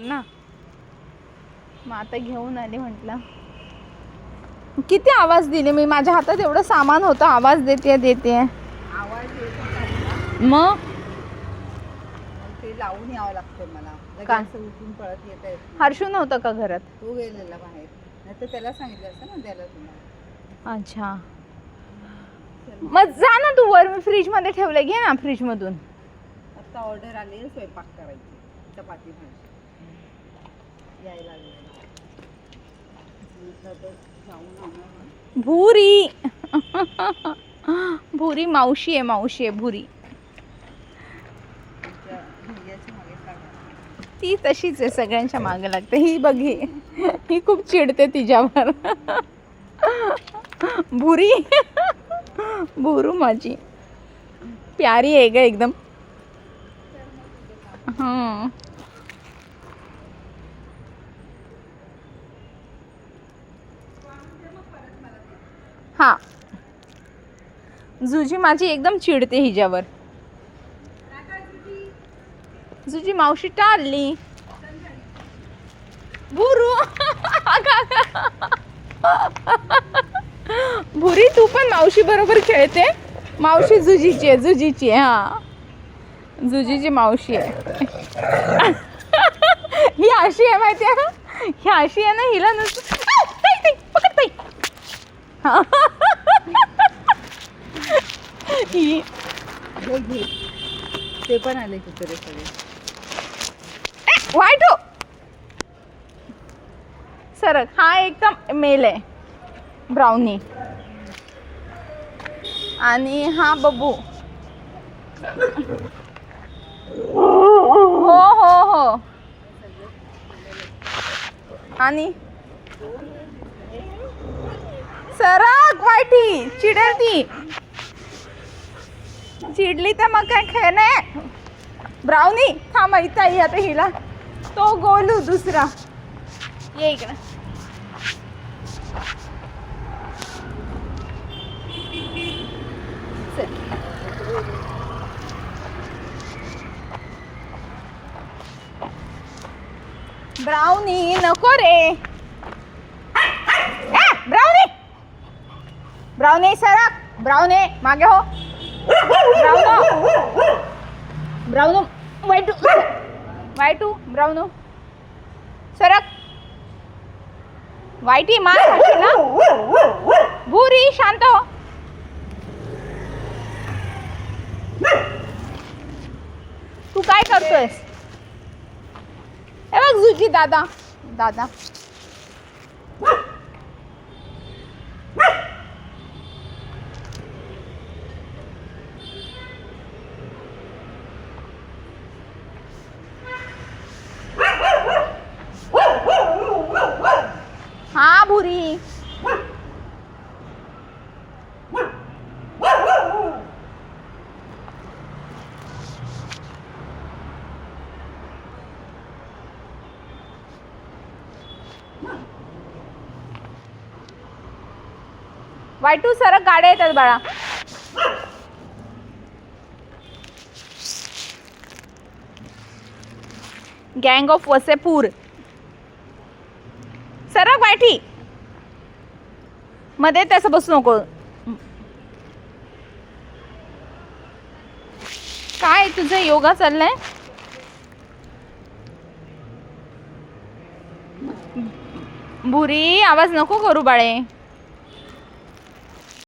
ना मग आता घेऊन आले. म्हटलं किती आवाज दिले मी, माझ्या हातात एवढं सामान होतं, आवाज देते आवाज येत मग ते लावून यावं लागतं मला. काय? असं उठून पळत येता येत नाही. हर्षू नव्हतं का घरात? तो गेलेला बाहेर, नाही तर त्याला सांगितलं असतं ना द्यायला तुम्हाला. अच्छा मग जा ना तू वर, मी फ्रीज मध्ये ठेवले, घे ना फ्रीज मधून. आता ऑर्डर आली आहे स्वयंपाक करायची, चपाती भाजी यायला लागली. भूरी भूरी मावशी आहे भूरी. ती तशीच आहे, सगळ्यांच्या मागे लागते. ही बघ, ही खूप चिडते तिच्यावर. भूरी भूरू माझी प्यारी आहे ग एकदम. हां हां जुजी माझी एकदम चिडते हिच्यावर. जुजी मावशी टाळली. भुरू भुरी तू पण मावशी बरोबर खेळते. मावशी जुजीची आहे, हा जुजीची मावशी आहे. ही अशी आहे माहिती आहे, ही अशी आहे ना, हिला नसतं पकडताई. ही ते पण आले कुत्रे सगळे. वाईट हो सरक. हा एकदम मेल आहे ब्राउनी, आणि हा बब्बू. हो आणि सरक वाईटी. चिडेल ती, चिडली तर मग काय खेळणे. ब्राउनी थांब इथं आई. आता हिला तो गोलू दुसरा ये इकडं. ब्राउनी नको रे. ब्राउनी सरक. ब्राउनी मागे हो. ब्राउनो वाईटू ब्राउनो सरक. वाईटी मार खाशील ना. भूरी शांत हो. तू काय करतोयस? हे बघ जुजी दादा. हा भूरी. वाईटू सरक, गाड्या येतात बाळा. गँग ऑफ वसेपूर. सरक वाईटी. मध्ये तसं बसू नको. काय तुझं योगा चाललाय? भुरी आवाज नको करू बाळे.